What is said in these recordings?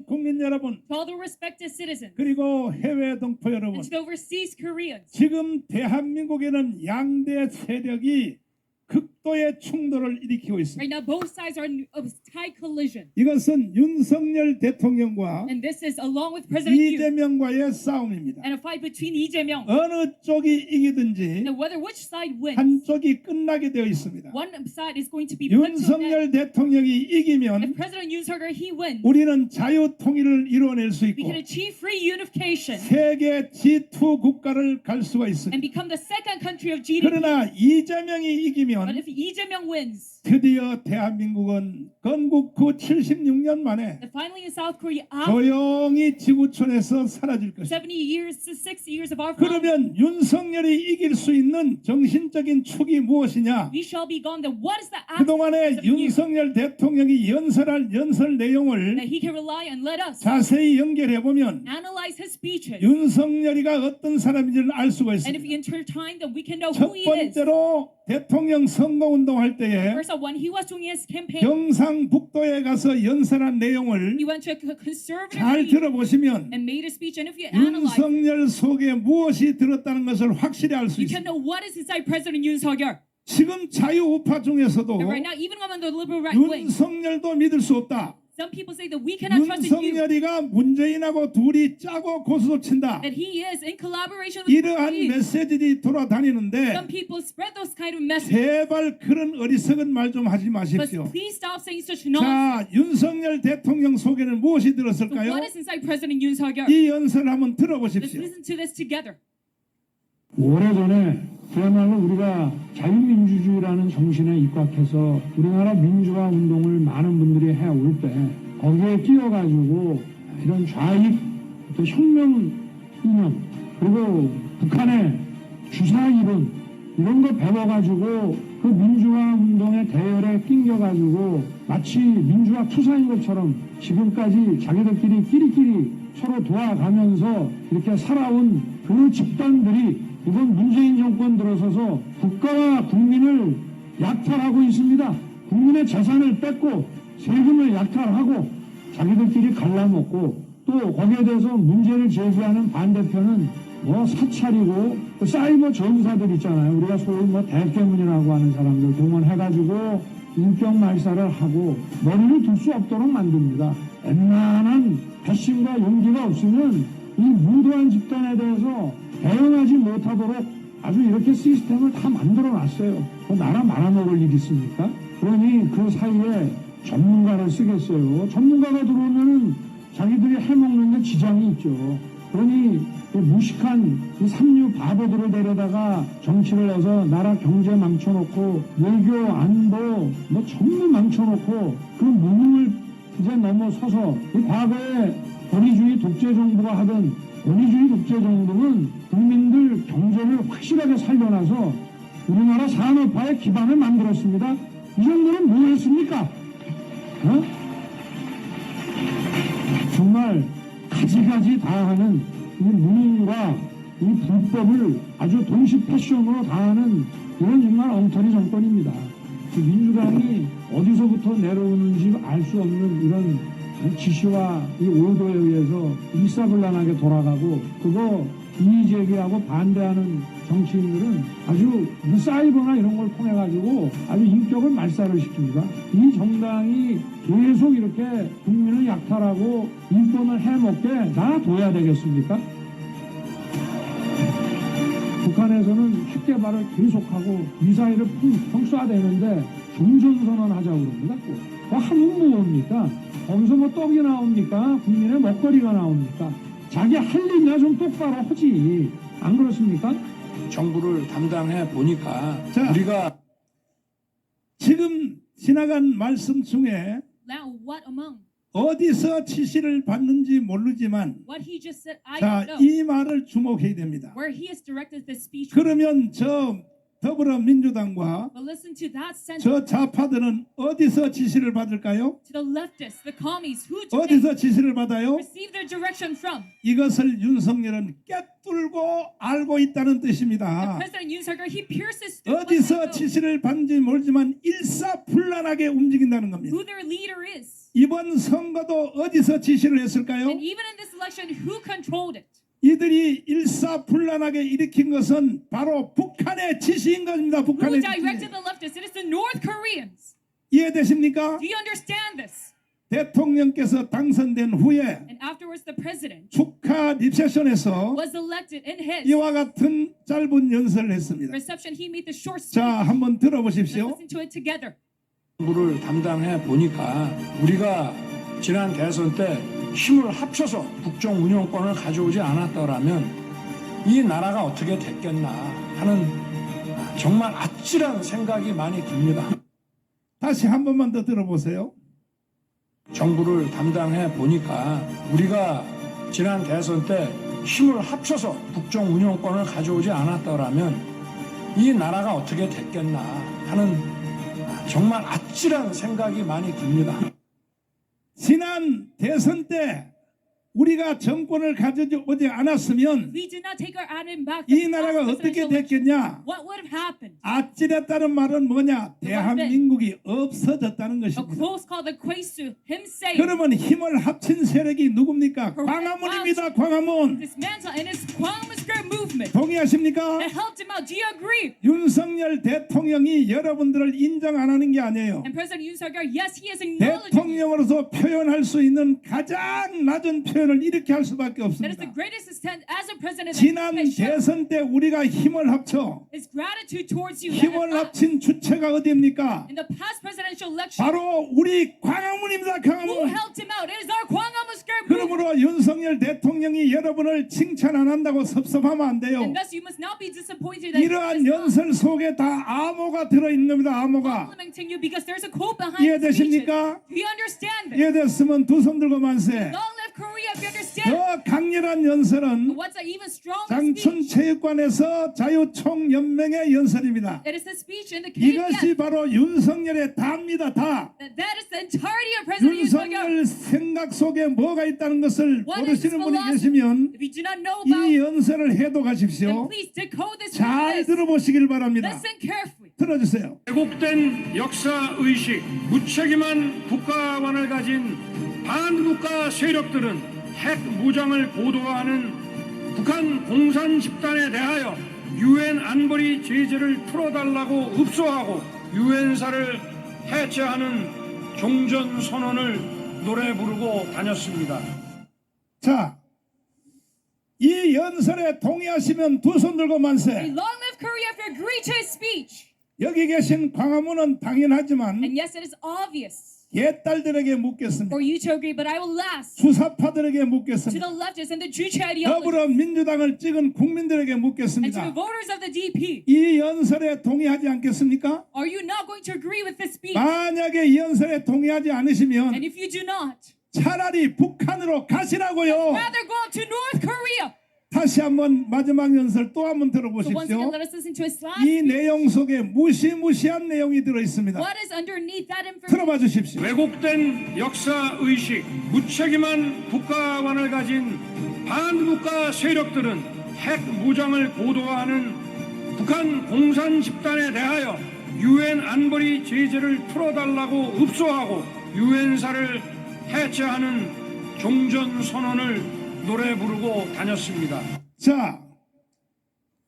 국민 여러분, to all the respected citizens, 그리고 해외 동포 여러분, and to the overseas Koreans. 지금 대한민국에는 양대 세력이 극도의 충돌을 일으키고 있습니다. Right now, both sides are in a high collision, 이것은 윤석열 대통령과 and this is along with President Yoon 이재명과의 싸움입니다. and a fight between Lee Jae-myung. 어느 쪽이 이기든지 And whether which side wins, 한쪽이 끝나게 되어 있습니다. one side is going to be put to death. 윤석열 대통령이 If 이기면 President Yoon Suk-yeol he wins, 우리는 자유 통일을 이루어낼 수 we 있고 can achieve free unification 세계 G2 국가를 갈 수가 있습니다. and become the second country of GDP. 그러나 이재명이 But 이기면 if Lee Jae-myung wins, 드디어 대한민국은 건국 후 76년 만에 then finally in South Korea, after 조용히 지구촌에서 사라질 것입니다. 70 years to 6 years of our founding, 그러면 윤석열이 이길 수 있는 정신적인 축이 무엇이냐? we shall be gone. Then what is the act 그동안에 윤석열 대통령이 연설할 연설 내용을 that he can rely on? Let us 자세히 연결해 보면 analyze his speeches. 윤석열이가 어떤 사람인지를 알 수가 And if 있습니다. we intertwine them, we can know 첫 who he is. 번째로 대통령 선거운동할 때에 First of all, when he was doing his campaign, 경상북도에 가서 연설한 내용을 he went to a conservative 잘 meeting 들어보시면 and made a speech. And if you analyze, 윤석열 속에 무엇이 들었다는 것을 확실히 알 수 you can 있습니다. know what is inside President Yoon Suk-yeol. 지금 자유우파 중에서도 And right now, even among the liberal right wing, 윤석열도 믿을 수 없다. some people say that we cannot trust in you, 윤석열이가 문재인하고 둘이 짜고 고소도 친다. that he is in collaboration with 이러한 me. 메시지들이 돌아다니는데 Some people spread those kind of messages. 제발 그런 어리석은 말 좀 하지 But 마십시오. please stop saying such nonsense. 자, 윤석열 대통령 속에는 무엇이 So 들었을까요? what is inside President Yoon Suk-yeol? 이 연설 한번 Let's 들어보십시오. listen to this together. 오래전에 그야말로 우리가 자유민주주의라는 정신에 입각해서 우리나라 민주화 운동을 많은 분들이 해올 때 거기에 끼어가지고 이런 좌익 또 혁명 이념 그리고 북한의 주사 이론 이런 거 배워가지고 그 민주화 운동의 대열에 낑겨가지고 마치 민주화 투사인 것처럼 지금까지 자기들끼리 끼리끼리 서로 도와가면서 이렇게 살아온 그 집단들이 이번 문재인 정권 들어서서 국가와 국민을 약탈하고 있습니다. 국민의 재산을 뺏고 세금을 약탈하고 자기들끼리 갈라먹고 또 거기에 대해서 문제를 제기하는 반대편은 뭐 사찰이고 그 사이버 전사들 있잖아요. 우리가 소위 뭐 대깨문이라고 하는 사람들 동원해가지고 인격 말살을 하고 머리를 둘 수 없도록 만듭니다. 웬만한 배심과 용기가 없으면 이 무도한 집단에 대해서 대응하지 못하도록 아주 이렇게 시스템을 다 만들어 놨어요. 나라 말아먹을 일 있습니까? 그러니 그 사이에 전문가를 쓰겠어요. 전문가가 들어오면은 자기들이 해먹는 데 지장이 있죠. 그러니 무식한 이 삼류 바보들을 데려다가 정치를 해서 나라 경제 망쳐놓고 외교 안보 뭐 전부 망쳐놓고 그 무능을 이제 넘어서서 이 과거에 권위주의 독재 정부가 하던 권위주의 독재 정부는 국민들 경제를 확실하게 살려놔서 우리나라 산업화의 기반을 만들었습니다. 이 정도는 뭐 했습니까? 정말 가지가지 다 하는 이 무능과 이 불법을 아주 동시 패션으로 다 하는 이런 정말 엉터리 정권입니다. 민주당이 어디서부터 내려오는지 알 수 없는 이런 지시와 이 오도에 의해서 일사불란하게 돌아가고 그거 이의제기하고 반대하는 정치인들은 아주 사이버나 이런 걸 통해 가지고 아주 인격을 말살을 시킵니다. 이 정당이 계속 이렇게 국민을 약탈하고 인권을 해먹게 놔둬야 되겠습니까? 북한에서는 핵개발을 계속하고 미사일을 펑 쏴대는데 종전선언 하자고 그럽니다. 뭐 하면 뭐입니까? 거기서 뭐 떡이 나옵니까? 국민의 먹거리가 나옵니까? 자기 할 일이나 좀 똑바로 하지. 안 그렇습니까? 정부를 담당해 보니까 자, 우리가 지금 지나간 말씀 중에 Now, what among 어디서 지시를 받는지 모르지만 what he just said, I 자, don't know. 이 말을 주목해야 됩니다. Where he has directed this speech, 그러면 저 더불어민주당과 But listen to that sentence. 저 좌파들은 어디서 지시를 받을까요? To the leftists, the commies, who do 어디서 they 지시를 받아요? receive their direction from? 이것을 윤석열은 꿰뚫고 알고 있다는 뜻입니다. President Yoon Suk-yeol, he pierces through what they 어디서 know, 지시를 받는지 모르지만 일사불란하게 움직인다는 겁니다. who their leader is. 이번 선거도 어디서 지시를 했을까요? And even in this election, who controlled it? 이들이 일사불란하게 일으킨 것은 바로 북한의 지시인 겁니다. Who 북한의 directed 지시. the leftists? It is the North Koreans. 이해되십니까? Do you understand this? 대통령께서 당선된 후에 And afterwards, the president 축하 리셉션에서 was elected in his 이와 같은 짧은 연설을 했습니다. reception. He made the short 자, speech. 한번 Let's 들어보십시오. listen to it together. 정부를 담당해 보니까 우리가 지난 대선 때 힘을 합쳐서 국정 운영권을 가져오지 않았더라면 이 나라가 어떻게 됐겠나 하는 정말 아찔한 생각이 많이 듭니다. 다시 한 번만 더 들어보세요. 정부를 담당해 보니까 우리가 지난 대선 때 힘을 합쳐서 국정 운영권을 가져오지 않았더라면 이 나라가 어떻게 됐겠나 하는 정말 아찔한 생각이 많이 듭니다. 지난 대선 때 우리가 정권을 가져오지 않았으면 We did not take our admin back. 이 나라가 어떻게 됐겠냐? What would have happened? 아찔했다는 말은 뭐냐? 대한민국이 없어졌다는 A 것입니다. close call, the Kwaesu, him saying, 그러면 힘을 합친 세력이 누굽니까? 광화문입니다. 광화문. dismantle in his Kwangmasger movement. 동의하십니까? It helped him out. Do you agree? 윤석열 대통령이 여러분들을 인정 안 하는 게 아니에요. And President Yoon Suk-yeol, yes, he is acknowledging you. 대통령으로서 표현할 수 있는 가장 낮은 표현을 이렇게 할 수밖에 That is the 없습니다. greatest extent as a president that 지난 he has shown 대선 때 우리가 힘을 합쳐 his gratitude towards you. 힘을 합친 주체가 어디입니까? In the past presidential election, 바로 우리 광화문입니다. who 광화문. helped him out? It is our Kwangmasger movement. 그러므로 윤석열 대통령이 여러분을 칭찬 안 한다고 섭섭하면 안 돼요. And thus you must not be disappointed that he 이러한 is not 연설 속에 다 암호가 들어있는 겁니다. 암호가. complimenting you because there's a quote behind his speeches. 이해되십니까? Do you understand this? 이해됐으면 두 손 들고 만세. Long live Korea, if you understand. 더 강렬한 연설은 What's an even stronger 장춘 speech? 체육관에서 자유총연맹의 연설입니다. It is the speech in the 이것이 KPN. 바로 윤석열의 다입니다. 다. That is the entirety of President Yoon Suk-yeol. 윤석열 생각 속에 뭐가 있다는 것을 What is his 모르시는 분이 philosophy? 계시면 If you do not know 이 about, 연설을 해도 then 가십시오. please decode this. 잘 from this. 들어보시길 바랍니다. Listen carefully. 들어주세요. 왜곡된 역사의식, 무책임한 국가관을 가진 반국가 세력들은 핵 무장을 보도하는 북한 공산 집단에 대하여 유엔 안보리 제재를 풀어달라고 읍소하고 유엔사를 해체하는 종전 선언을 노래 부르고 다녔습니다. 자, 이 연설에 동의하시면 두 손 들고 만세. Long live Korea, if you agree to his speech. 여기 계신 광화문은 당연하지만 And yes, it is obvious 개딸들에게 묻겠습니다. for you to agree, but I will ask 주사파들에게 to 묻겠습니다. the leftists and the Juche ideology 더불어민주당을 찍은 국민들에게 and to the 묻겠습니다. voters of the DP. 이 연설에 동의하지 않겠습니까? Are you not going to agree with this speech? 만약에 이 연설에 동의하지 않으시면 And if you do not, 차라리 북한으로 가시라고요. rather go to North Korea. 다시 한번 마지막 연설 또 한번 So once again, 들어보십시오. let us listen to his last 이 speech. 내용 속에 무시무시한 내용이 들어 있습니다. What is underneath that information? 들어봐 주십시오. 왜곡된 역사의식, 무책임한 국가관을 가진 반국가 세력들은 핵 무장을 보도하는 북한 공산 집단에 대하여 유엔 안보리 제재를 풀어달라고 읍소하고 유엔사를 해체하는 종전 선언을 노래 부르고 다녔습니다. 자,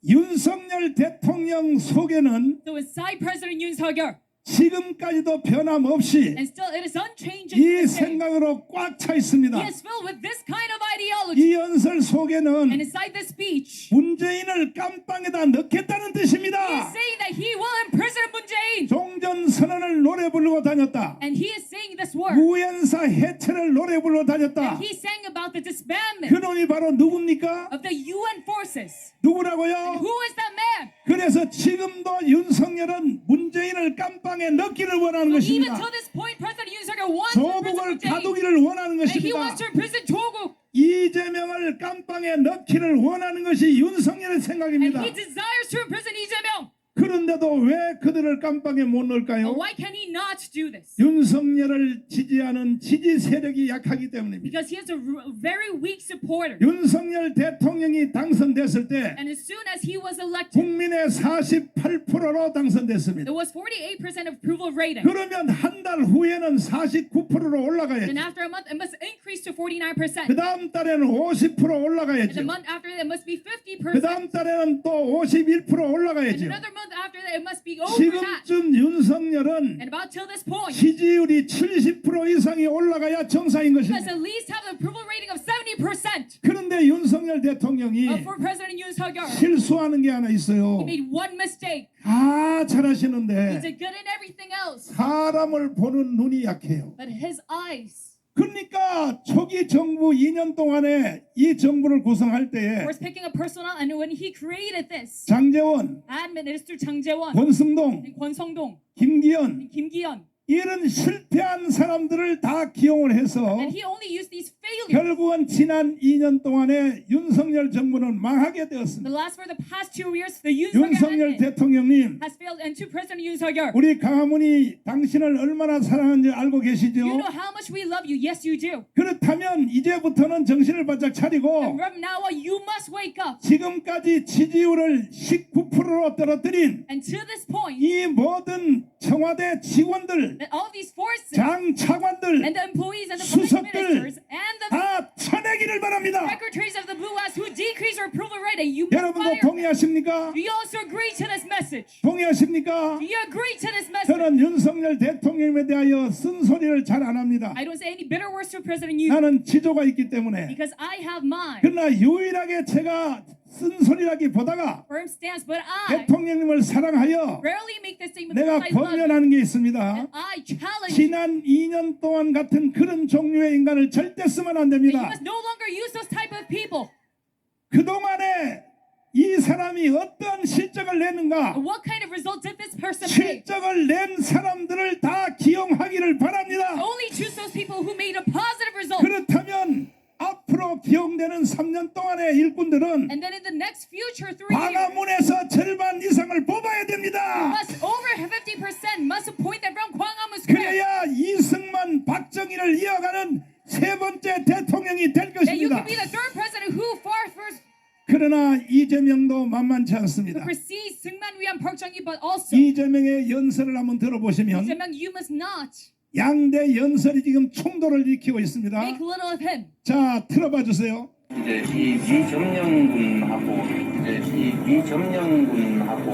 윤석열 대통령 속에는 So inside President Yoon Suk-yeol, 지금까지도 변함없이 and still it is unchanged 이 in his name. 생각으로 꽉 차 있습니다. He is filled with this kind of ideology. 이 연설 And 속에는 inside this speech, 문재인을 깜빵에다 넣겠다는 he is 뜻입니다. saying that he will imprison Moon Jae-in. 종전 선언을 노래 부르고 다녔다. And he is saying this word. 유엔사 해체를 노래 부르고 다녔다. And he sang about the disbandment 그놈이 바로 누굽니까? of the UN forces. 누구라고요? Who is that man? 그래서 지금도 윤석열은 문재인을 깜빵에 넣기를 원하는 So even 것입니다. till this point, President Yoon Suk-yeol wants to imprison 조국을 Moon Jae-in. 가두기를 원하는 And he 것입니다. wants to imprison Jogu. 이재명을 깜빵에 넣기를 원하는 것이 윤석열의 And 생각입니다. he desires to imprison Lee Jae-myung. 그런데도 왜 그들을 깜빡에 못 넣을까요? Why can he not do this? 윤석열을 지지하는 지지 세력이 약하기 때문입니다. Because he has a very weak supporter. 윤석열 대통령이 당선됐을 때 And as soon as he was elected, 국민의 48%로 당선됐습니다. it was 48% of approval rating. 그러면 한 달 후에는 49%로 올라가야죠. Then after a month, it must increase to 49%. 그 다음 달에는 50% And the 올라가야죠. month after that, it must be 그 50%. 다음 달에는 또 51% And 올라가야죠. another month after that, it must be over that. 지금쯤 윤석열은 And about till this point, 지지율이 70% 이상이 올라가야 정상인 he must 것입니다. at least have an approval rating of 70%. 그런데 윤석열 대통령이 For President Yoon Suk-yeol, 실수하는 게 하나 있어요. he made one mistake. 다 He 잘하시는데 did good in everything else, 사람을 보는 눈이 약해요. but his eyes. 그러니까 초기 정부 2년 동안에 이 정부를 구성할 때에 Was picking a personnel, and when he created this, 장제원, Admin Minister Chang Jae-won 권승동, and Kwon Song-dong 김기현 and Kim Gi-yeon, 이런 실패한 사람들을 다 기용을 해서 and he only used these failures. 결국은 지난 2년 동안에 윤석열 정부는 망하게 The 되었습니다. last for the past 2 years, the Yoon Suk-yeol 윤석열 admin 대통령님, has failed, and to President Yoon Suk-yeol, 우리 강화문이 당신을 얼마나 사랑하는지 알고 계시죠? you know how much we love you. Yes, you do. 그렇다면 이제부터는 정신을 바짝 차리고 And from now on, you must wake up. 지금까지 지지율을 19%로 떨어뜨린 And to this point, 이 모든 청와대 직원들, that all these forces 장 차관들 and the employees and the public 수석들 ministers and the 다 쳐내기를 바랍니다. secretaries of the Blue House who decrease our approval rating, you must 여러분도 fire. 동의하십니까? Do you also agree to this message? 동의하십니까? Do you agree to this message? 저는 윤석열 대통령에 대하여 쓴소리를 잘 안 합니다. I don't say any bitter words to President Yoon 나는 지조가 있기 때문에. because I have mine. 그러나 유일하게 제가 쓴소리라기보다가 Firm stance, but I 대통령님을 사랑하여 rarely make this statement 내가 because I love you. 권면하는 게 있습니다. And I challenge you 지난 2년 동안 같은 그런 종류의 인간을 절대 쓰면 안 that you 됩니다. must no longer use those type of people. 그동안에 이 사람이 어떤 실적을 냈는가, What kind of result did this person make? 실적을 낸 사람들을 다 기용하기를 바랍니다. Only choose those people who made a positive result. 그렇다면 앞으로 기용되는 3년 동안의 일꾼들은 And then in the next future 3 years, 광화문에서 절반 이상을 뽑아야 됩니다. must over 50% must appoint them from Gwanghwamun Square. 그래야 이승만, 박정희를 이어가는 세 번째 대통령이 될 That you 것입니다. can be the third president who far first 그러나 이재명도 만만치 않습니다. precedes Seungman Rhee Park Chung-hee, but also 이재명의 연설을 한번 들어보시면 Jae-myung, you must not 양대 연설이 지금 충돌을 일으키고 있습니다. make little of him. 자, 틀어봐 주세요. 이제 이 미점령군하고 이제 이 미점령군하고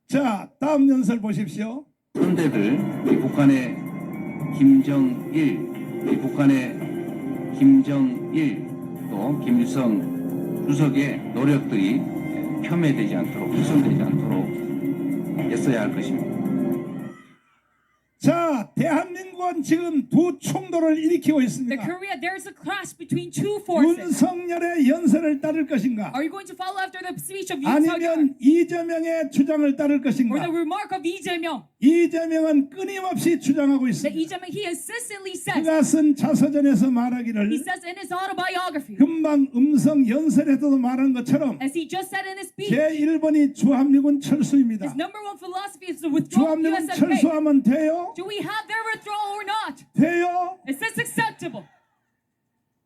자, 다음 연설 보십시오. 선대들 이 북한의 김정일 이 북한의 김정일 또 김일성 주석의 노력들이 폄훼되지 않도록 훼손되지 않도록 애써야 할 것입니다. 자, 대한민국은 지금 두 충돌을 일으키고 The 있습니다. Korea, there's a clash between two forces. 윤석열의 연설을 따를 것인가? Are you going to follow after the speech of Yoon Suk-yeol 아니면 이재명의 주장을 따를 or the 것인가? remark of Lee Jae-myung? 이재명은 끊임없이 주장하고 That 있습니다. Lee Jae-myung, he insistently says, 그가 쓴 자서전에서 he 말하기를 says in his autobiography, 금방 음성 연설에서도 말한 것처럼 as he just said in his speech, 제1번이 주한미군 철수입니다. his number one philosophy is the withdrawal of 주한미군 USFK. 철수하면 돼요? Do we have their withdrawal or not? 돼요? Is this acceptable?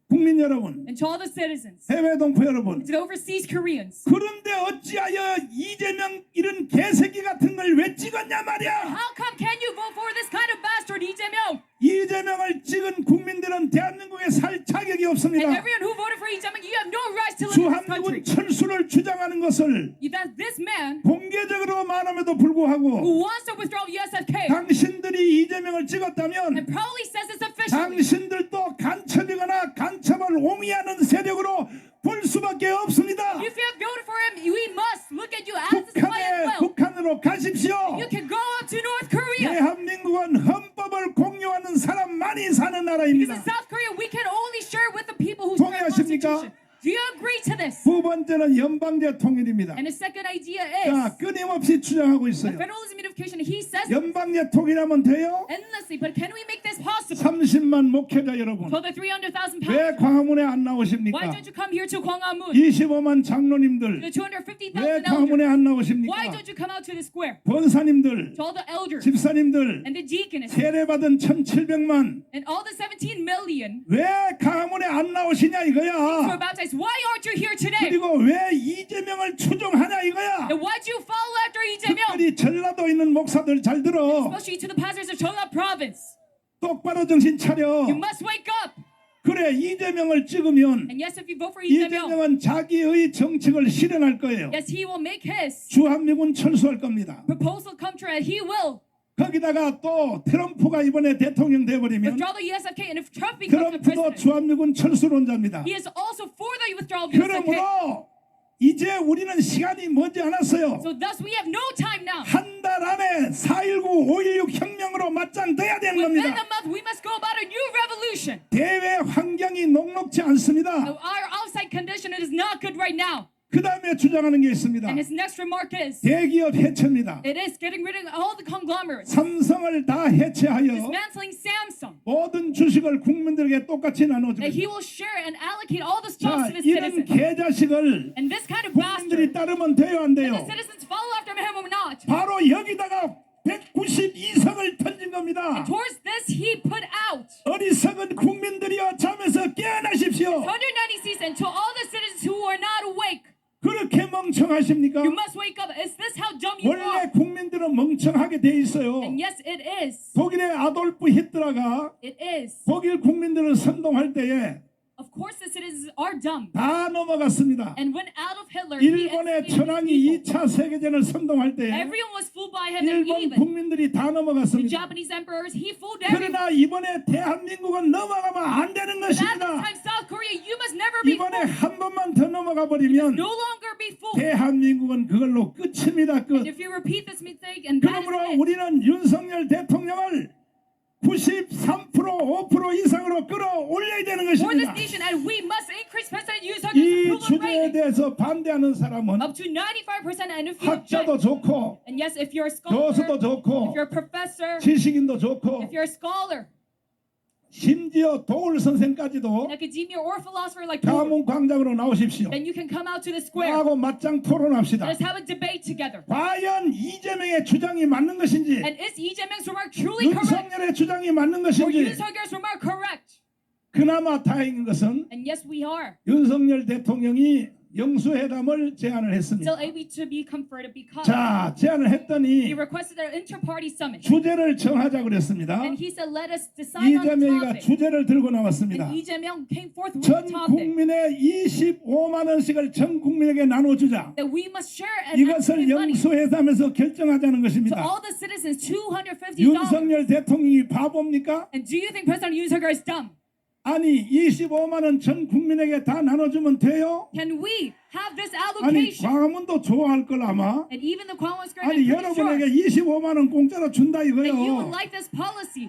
국민 여러분, And to all the citizens, 해외 동포 여러분, to the overseas Koreans, 그런데 어찌하여 이재명 이런 개새끼 같은 걸 왜 찍었냐 말이야. how come can you vote for this kind of bastard, Lee Jae-myung? 이재명을 찍은 국민들은 대한민국에 살 자격이 And 없습니다. everyone who voted for Lee Jae-myung, you have no right to live in this country. 주한미군 철수를 주장하는 것을 That this man 공개적으로 말함에도 불구하고 who wants to withdraw USFK 당신들이 이재명을 and 찍었다면 probably says this officially, 당신들도 간첩이거나 간첩을 옹이하는 세력으로 볼 수밖에 없습니다. if you have voted for him, we must look at you as a spy as well. 북한으로 가십시오. You can go up to North Korea. 대한민국은 헌법을 공유하는 사람만이 사는 Because 나라입니다. in South Korea, we can only share with the people who share the 동의하십니까? Constitution. Do you agree to this? 두 번째는 연방제 통일입니다. And the second idea 자, is 끊임없이 주장하고 있어요. federalism unification. He says 연방제 통일하면 돼요? endlessly, but can we make this possible? 30만 목회자 여러분, For the 300,000 왜 pounds, 광화문에 안 why 나오십니까? don't you come here to Gwanghwamun? 25만 장로님들, The 250,000 왜 광화문에 elders, 안 why 나오십니까? don't you come out to the square? 권사님들, To all the elders 집사님들, and the deaconess 세례받은 1,700만, and all the 17 million 왜 광화문에 안 나오시냐 who are 이거야. baptized. Why aren't you here today? 그리고 왜 이재명을 추종하냐 이거야. And why do you follow after Lee Jae-myung? 특별히 전라도 있는 목사들 잘 들어. Especially to the pastors of Jeolla province. 똑바로 정신 차려. You must wake up. 그래, 이재명을 찍으면 And yes, if you vote for Lee Jae-myung, 이재명은 자기의 정책을 실현할 거예요. yes, he will make his 주한미군 철수할 겁니다. proposal come true, and he will 거기다가 또 트럼프가 이번에 대통령 돼버리면 withdraw the USFK. And if Trump becomes the 트럼프도 president, 주한미군 철수론자입니다. he is also for the withdrawal of the USFK. 그러므로 이제 우리는 시간이 머지 않았어요. So thus, we have no time now. 한 달 안에 4.19, 5.16 혁명으로 맞짱떠야 되는 Within 겁니다. a month, we must go about a new revolution. 대외 환경이 녹록지 않습니다. Our outside condition is not good right now. 그 다음에 주장하는 게 있습니다. And his next remark is, 대기업 해체입니다. it is getting rid of all the conglomerates, 삼성을 다 해체하여 dismantling Samsung, 모든 주식을 국민들에게 똑같이 that 나눠줍니다. he will share and allocate all the 자, stocks of his 이런 citizens. 개자식을 And this kind of 국민들이 bastard, 따르면 돼요, 안 the 돼요? citizens follow after him or not. 바로 여기다가 192석을 던진 겁니다. Towards this, he put out 어리석은 국민들이여 잠에서 깨어나십시오. 190 seats, and to all the citizens who are not awake, 그렇게 멍청하십니까? you must wake up. Is this how dumb you 원래 are? 국민들은 멍청하게 돼 있어요. And yes, it is. 독일의 아돌프 히틀러가 It is. 독일 국민들을 선동할 때에 Of course, the citizens are dumb. 다 넘어갔습니다. And when out of Hitler, he 일본의 educated 천황이 his people. 2차 세계전을 선동할 때에 Everyone was fooled by him, and 일본 even 국민들이 다 the 넘어갔습니다. Japanese emperors, he fooled everyone. 그러나 이번에 대한민국은 넘어가면 안 되는 But at this 것입니다. time, South Korea, you must never be 이번에 fooled. 한 번만 더 넘어가 버리면 No longer be fooled. 대한민국은 그걸로 끝입니다. 끝. And if you repeat this mistake, and that is 그러므로 it. 우리는 윤석열 대통령을 93%, 5% 이상으로 끌어올려야 되는 For this 것입니다. nation, and we must increase President Yoon Suk-yeol's 이 approval 주제에 rating 대해서 반대하는 사람은 up to 95%. And if you 학자도 object, 좋고 and yes, if you're a scholar, 교수도 if 좋고 you're a professor, 지식인도 좋고 if you're a scholar, 심지어 도울 선생까지도 an academia or philosopher like Tour, 가문 광장으로 나오십시오. then you can come out to the square. 하고 맞짱 토론합시다. Let us have a debate together. 과연 이재명의 주장이 맞는 것인지 And is Lee Jae-myung's remark truly correct, 윤석열의 주장이 맞는 or Yoon 것인지 Suk-yeol's remark correct? 그나마 다행인 것은 And yes, we are 윤석열 대통령이 영수회담을 제안을 했습니다. still able to be comforted because 자, 제안을 he 했더니 requested an inter-party summit. 주제를 정하자 그랬습니다. And he said, let us decide on the 이재명이가 topic. 주제를 들고 나왔습니다. And Lee Jae-myung came forth with 전 the topic 국민의 25만 원씩을 전 국민에게 나눠주자. that we must share and 이것을 allocate money 영수회담에서 결정하자는 to 것입니다. all the citizens, $250. 윤석열 대통령이 바보입니까? And do you think President Yoon Suk-yeol is dumb? 아니 25만 원 전 국민에게 다 나눠주면 돼요? Can we have this 아니 allocation? 광화문도 좋아할 걸 아마. And even the Gwanghwamun Square, 아니 I'm pretty sure 여러분에게 25만 원 공짜로 준다 that you would 이거요. like this policy.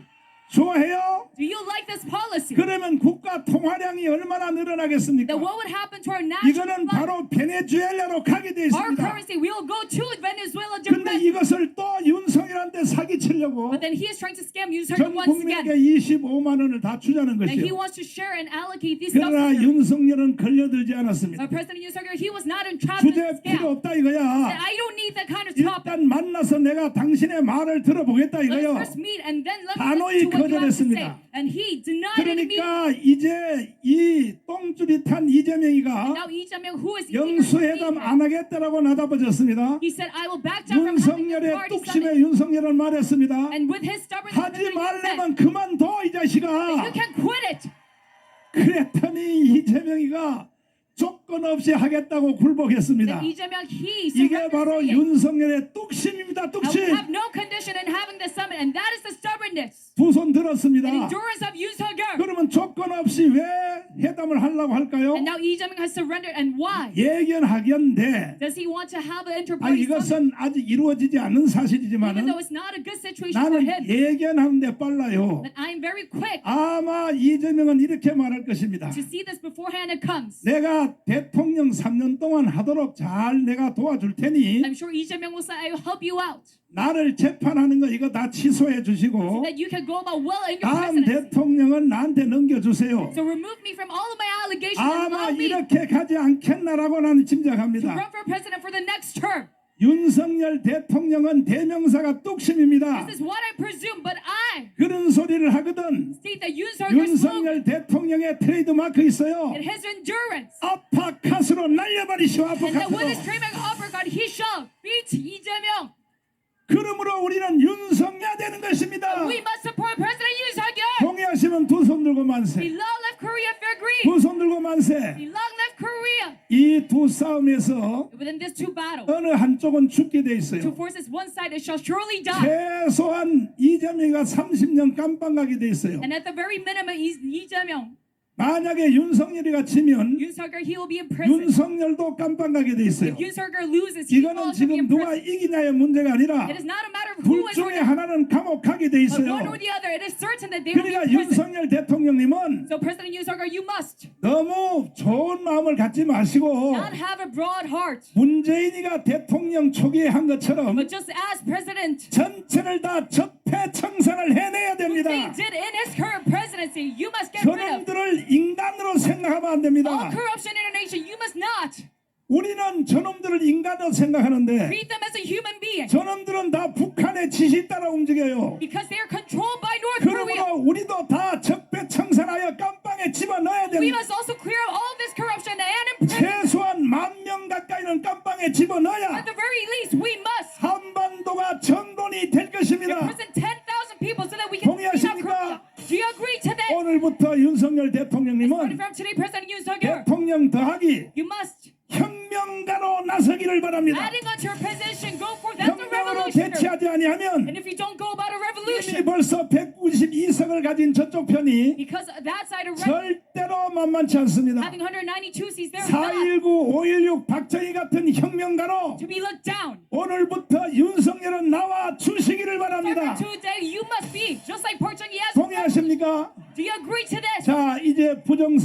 좋아해요? Do you like this policy? 그러면 국가 통화량이 얼마나 늘어나겠습니까? Then what would happen to our national 이거는 fund? 바로 베네수엘라로 가게 돼 Our 있습니다. currency will go to Venezuela 근데 directly. 이것을 또 윤석열한테 사기치려고 But then he is trying to scam Yoon 전 Suk-yeol once 국민에게 again. 25만 원을 다 주자는 And he 것이요. wants to share and allocate these stuff. 그러나 윤석열은 걸려들지 않았습니다. President Yoon Suk-yeol, he was not entrapped in 주제 this 필요 scam. 없다 이거야. I don't need that kind of topic. 일단 만나서 내가 당신의 말을 들어보겠다 Let's 이거요. first meet and then let me 단호히 listen to what you have to say. 거절했습니다. And he denied it immediately. 그러니까 이제 이 똥줄이 탄 이재명이가 Now Lee Jae-myung, who is 영수회담 안 하겠다라고 나다버졌습니다. he said, I will back down from having this 윤석열의 party 뚝심에 summit. 윤석열은 말했습니다. And with his stubbornness, 하지 President Yoon said, 말려면 그만둬 이 you 자식아. can quit it. 그랬더니 이재명이가 조건 없이 하겠다고 굴복했습니다. Then Lee Jae-myung, he 이게 surrendered 바로 saying, 윤석열의 뚝심입니다. I will 뚝심. have no condition in having this summit, and that is the stubbornness. 두 손 들었습니다. and endurance of Yoon Suk-yeol. 그러면 조건 없이 왜 회담을 하려고 할까요? And now Lee Jae-myung has surrendered. And why? 예견하건대 Does he want to have an 아, inter-party summit? 이것은 아직 이루어지지 않은 Even 사실이지만은 though it's not a good situation for 나는 him, 예견하는데 빨라요. that I am very quick 아마 이재명은 이렇게 말할 것입니다. to see this beforehand it comes. 내가 대통령 3년 동안 하도록 잘 내가 도와줄 테니 I'm sure Lee Jae-myung will say, I will help you out 나를 재판하는 거 이거 다 취소해 so 주시고 that you can go about well in your 다음 presidency. 대통령은 나한테 넘겨주세요. So remove me from all of my allegations and 아마 allow me to 이렇게 가지 않겠나라고 나는 run 짐작합니다. for president for the next term. 윤석열 대통령은 대명사가 뚝심입니다. This is what I presume, but I 그런 소리를 하거든. state that Yoon Suk-yeol's slogan, 윤석열 대통령의 트레이드 마크 있어요. it has endurance. 아파카스로 날려버리시오. And that with his 아파카스로. trademark uppercut, he shall beat Lee Jae-myung. 그러므로 우리는 윤석열 되는 것입니다. We must support President Yoon Suk-yeol. 동의하시면 두 손 들고 He 만세. long left Korea if you agree. 두 손 들고 He 만세. long left Korea. 이 두 싸움에서 Within these two battles, 어느 한쪽은 죽게 돼 two 있어요. forces, one side it shall surely die. 최소한 이재명이가 30년 깜빵가게 돼 있어요. And at the very minimum, Lee Jae-myung, 만약에 윤석열이가 치면 Yoon Suk-yeol, he will be in prison. 윤석열도 깜빵가게 돼 있어요. If Yoon Suk-yeol loses, he will 이거는 also be 지금 in 누가 prison. 이기냐의 문제가 아니라 It is not a matter of who 둘 is 중에 going to, 하나는 감옥 가게 돼 but one 있어요. or the other. It is certain that they will be 그러니까 in prison. 윤석열 대통령님은 So President Yoon Suk-yeol, you must 너무 좋은 마음을 갖지 마시고 not have a broad heart, 문재인이가 대통령 초기에 한 것처럼 but just as President 전체를 다 적폐청산을 해내야 they 됩니다. did in his current presidency, you must get rid of 저놈들을 인간으로 생각하면 안 됩니다. all corruption in our nation. You must not 우리는 저놈들을 인간으로 생각하는데 treat them as a human being 저놈들은 다 북한의 지시 따라 움직여요. because they are controlled by North Korea. 그러므로 우리도 다 적폐청산하여 깜빵에 집어넣어야 We 됩니다. must also clear out all this corruption and imprison. 최소한 10,000명 가까이는 깜빵에 집어넣어야 At the very least, we must 한반도가 정돈이 될 것입니다. imprison 10,000 people so that we can clean up 동의하십니까? Korea. Do you agree to this? 오늘부터 윤석열 Starting 대통령님은 from today, President Yoon Suk-yeol, 대통령 더하기 you must, 혁명가로 나서기를 바랍니다. adding on to your position, go forth as a 혁명으로 revolutionary. 대치하지 아니하면 And if you don't go about a 이미 revolution, 벌써 192석을 가진 저쪽 편이 because that side of 절대로 만만치 않습니다. having 192 seats, they're not 4.19, 5.16 박정희 같은 혁명가로 to be looked down. 오늘부터 윤석열은 나와 주시기를 바랍니다. From today, you must be just like Park Chung-hee has. 동의하십니까? Do you agree to this? 자, 이제 부정